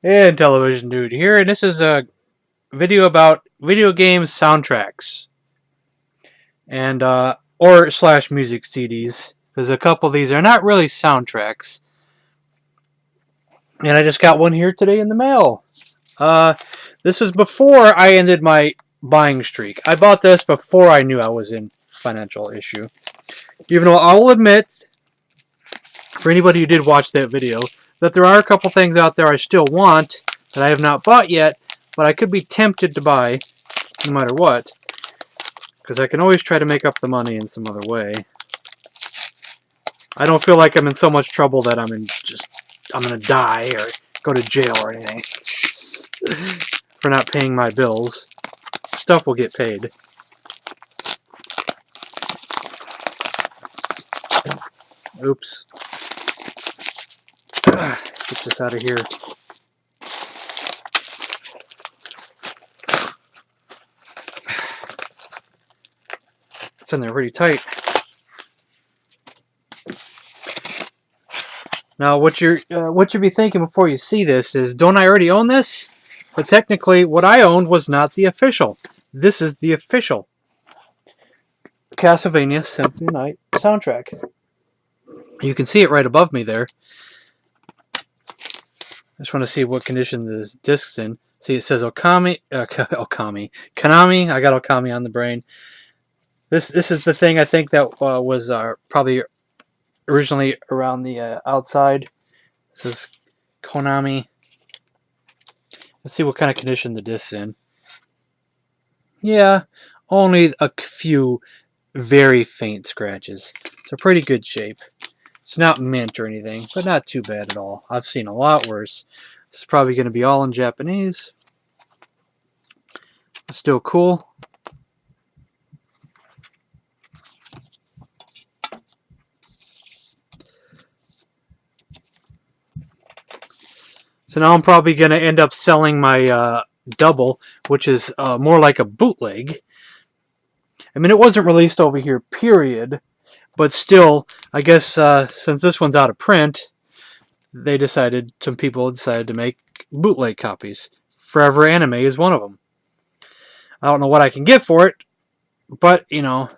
And Television Dude here, and this is a video about video games soundtracks and or slash music CDs. Because a couple of these are not really soundtracks, and I just got one here today in the mail. Uh, this was before I ended my buying streak. I bought this before I knew I was in financial issue. Even though I'll admit, for anybody who did watch that video, that there are a couple things out there I still want that I have not bought yet, but I could be tempted to buy no matter what, because I can always try to make up the money in some other way. I don't feel like I'm in so much trouble that I'm gonna die or go to jail or anything for not paying my bills. Stuff will get paid. Oops. Get this out of here. It's in there pretty tight. Now, what you'll be thinking before you see this is, don't I already own this? But technically, what I owned was not the official. This is the official Castlevania Symphony of the Night soundtrack. You can see it right above me there. I just want to see what condition this disc's in. See, it says Konami. I got Okami on the brain. This is the thing I think that was probably originally around the outside. This is Konami. Let's see what kind of condition the disc's in. Yeah, only a few very faint scratches. It's a pretty good shape. It's not mint or anything, but not too bad at all. I've seen a lot worse. This is probably going to be all in Japanese. Still cool. So now I'm probably going to end up selling my double, which is more like a bootleg. I mean, it wasn't released over here, period. But still, I guess since this one's out of print, some people decided to make bootleg copies. Forever Anime is one of them. I don't know what I can get for it, but, you know,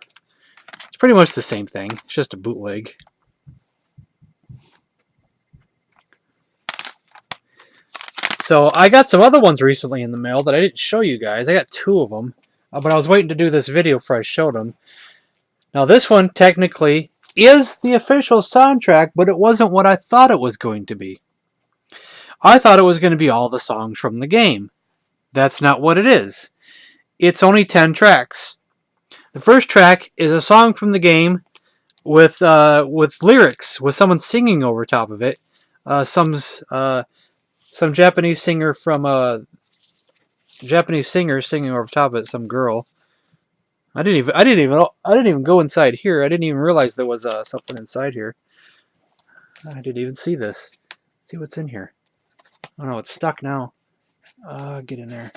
it's pretty much the same thing. It's just a bootleg. So I got some other ones recently in the mail that I didn't show you guys. I got two of them, but I was waiting to do this video before I showed them. Now this one technically is the official soundtrack, but it wasn't what I thought it was going to be. I thought it was going to be all the songs from the game. That's not what it is. It's only 10 tracks. The first track is a song from the game with lyrics, with someone singing over top of it. Some Japanese singer from Japanese singer singing over top of it. Some girl. I didn't even go inside here. I didn't even realize there was something inside here. I didn't even see this. Let's see what's in here. Oh no, it's stuck now. Get in there.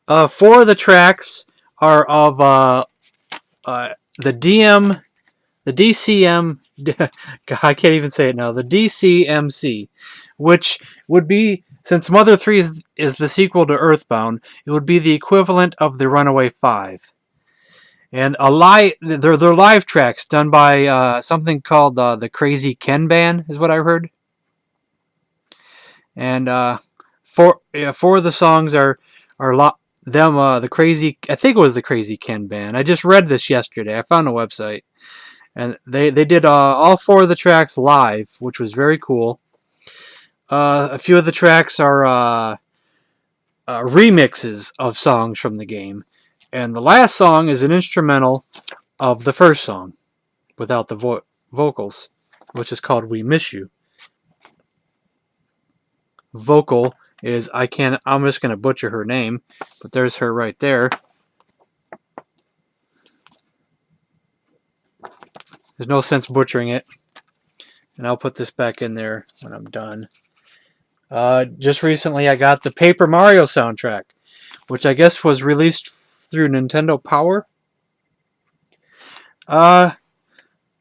4 of the tracks are of the DCM. I can't even say it now. The DCMC, which would be, since Mother 3 is the sequel to Earthbound, it would be the equivalent of the Runaway 5. And they're live tracks done by something called the Crazy Ken Band, is what I heard. And 4 of the songs are the Crazy. I think it was the Crazy Ken Band. I just read this yesterday. I found a website, and they did all 4 of the tracks live, which was very cool. A few of the tracks are remixes of songs from the game. And the last song is an instrumental of the first song, without the vocals, which is called We Miss You. Vocal is, I'm just going to butcher her name, but there's her right there. There's no sense butchering it. And I'll put this back in there when I'm done. Just recently I got the Paper Mario soundtrack, which I guess was released through Nintendo Power. I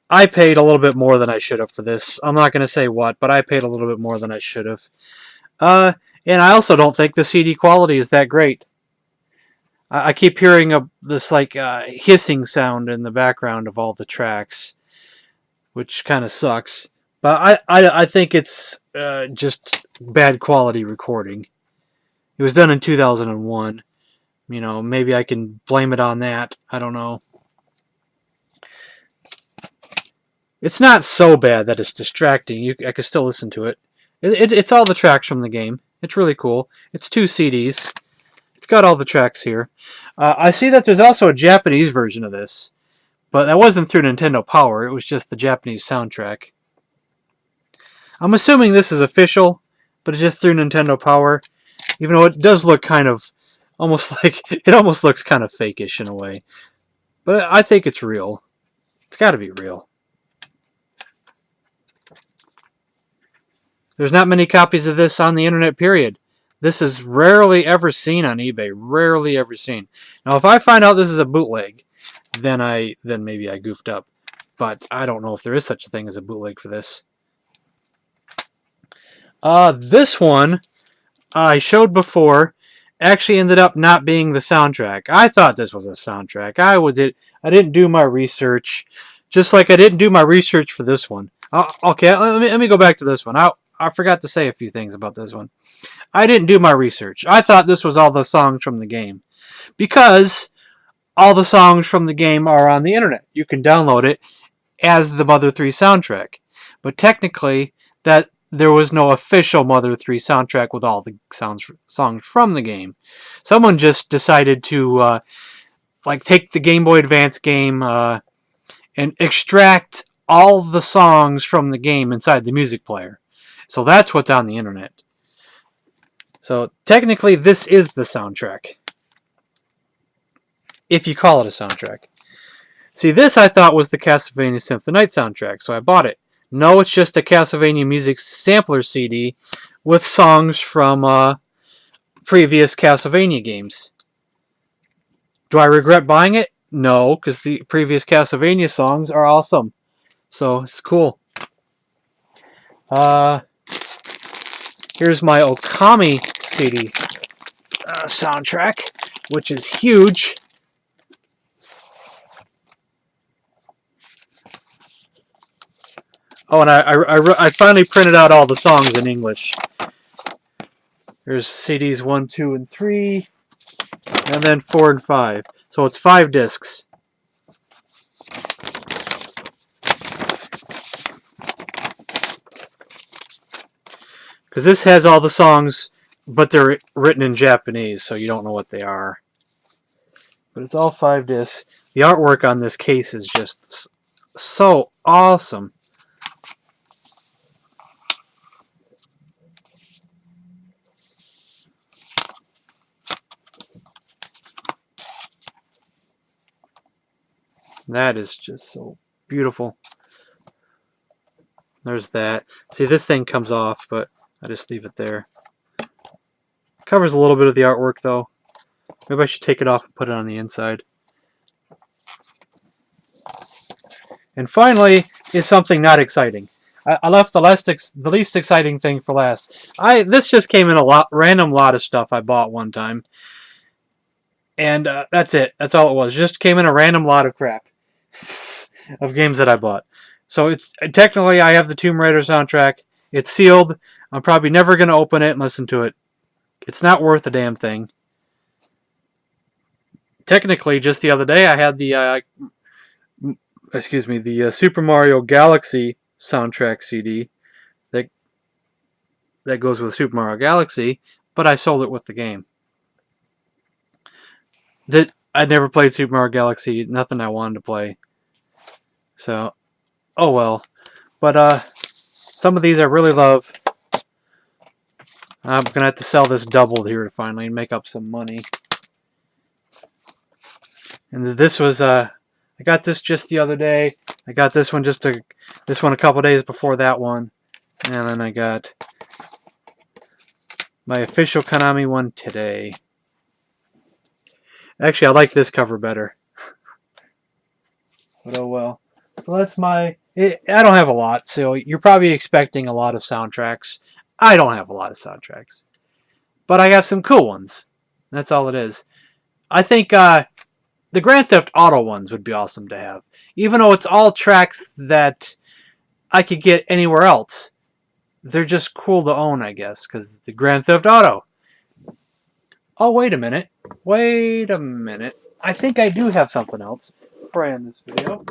paid a little bit more than I should have for this. I'm not going to say what, but I paid a little bit more than I should have. And I also don't think the CD quality is that great. I keep hearing this like hissing sound in the background of all the tracks, which kind of sucks. But I think it's just bad quality recording. It was done in 2001. You know, maybe I can blame it on that. I don't know. It's not so bad that it's distracting. I can still listen to it. It's all the tracks from the game. It's really cool. It's 2 CDs. It's got all the tracks here. I see that there's also a Japanese version of this, but that wasn't through Nintendo Power. It was just the Japanese soundtrack. I'm assuming this is official, but it's just through Nintendo Power, even though it does look kind of almost like it almost looks kind of fakeish in a way. But I think it's real. It's got to be real. There's not many copies of this on the internet, period. This is rarely ever seen on eBay. Rarely ever seen. Now, if I find out this is a bootleg, then maybe I goofed up. But I don't know if there is such a thing as a bootleg for this. This one I showed before actually ended up not being the soundtrack. I thought this was a soundtrack. I didn't do my research, just like I didn't do my research for this one. Okay, let me go back to this one. I forgot to say a few things about this one. I didn't do my research. I thought this was all the songs from the game, because all the songs from the game are on the internet. You can download it as the Mother 3 soundtrack. But technically, that there was no official Mother 3 soundtrack with all the songs from the game. Someone just decided to like take the Game Boy Advance game and extract all the songs from the game inside the music player. So that's what's on the internet. So technically, this is the soundtrack, if you call it a soundtrack. See, this I thought was the Castlevania Symphony Night soundtrack, so I bought it. No, it's just a Castlevania music sampler CD with songs from previous Castlevania games. Do I regret buying it? No, because the previous Castlevania songs are awesome. So, it's cool. Here's my Okami CD soundtrack, which is huge. Oh, and I finally printed out all the songs in English. There's CDs 1, 2, and 3, and then 4 and 5. So it's 5 discs. Because this has all the songs, but they're written in Japanese, so you don't know what they are. But it's all 5 discs. The artwork on this case is just so awesome. That is just so beautiful. There's that. See, this thing comes off, but I just leave it there. Covers a little bit of the artwork, though. Maybe I should take it off and put it on the inside. And finally is something not exciting. I left the least exciting thing for last. This just came in a random lot of stuff I bought one time. And that's it. That's all it was. Just came in a random lot of crap of games that I bought. So it's technically I have the Tomb Raider soundtrack. It's sealed. I'm probably never going to open it and listen to it. It's not worth a damn thing. Technically, just the other day I had the Super Mario Galaxy soundtrack CD that goes with Super Mario Galaxy, but I sold it with the game. That I never played Super Mario Galaxy, nothing I wanted to play. So, oh well. But some of these I really love. I'm gonna have to sell this doubled here to finally make up some money. And this was I got this just the other day. I got this one a couple days before that one, and then I got my official Konami one today. Actually, I like this cover better. But oh well. So that's I don't have a lot, so you're probably expecting a lot of soundtracks. I don't have a lot of soundtracks, but I got some cool ones. That's all it is. I think the Grand Theft Auto ones would be awesome to have, even though it's all tracks that I could get anywhere else. They're just cool to own, I guess, because the Grand Theft Auto. Oh, wait a minute. Wait a minute. I think I do have something else before I end this video.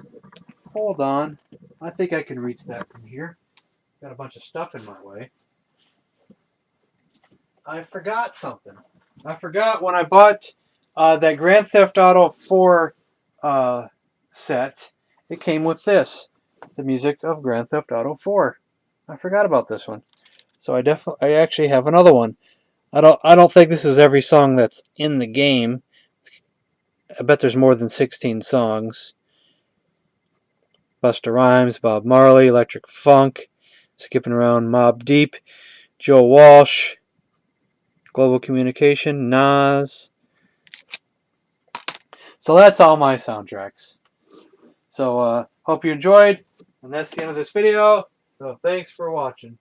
Hold on. I think I can reach that from here. Got a bunch of stuff in my way. I forgot something. I forgot when I bought that Grand Theft Auto 4 set, it came with this. The music of Grand Theft Auto 4. I forgot about this one. So I actually have another one. I don't think this is every song that's in the game. I bet there's more than 16 songs. Busta Rhymes, Bob Marley, Electric Funk, Skipping Around Mobb Deep, Joe Walsh, Global Communication, Nas. So that's all my soundtracks. So hope you enjoyed, and that's the end of this video. So thanks for watching.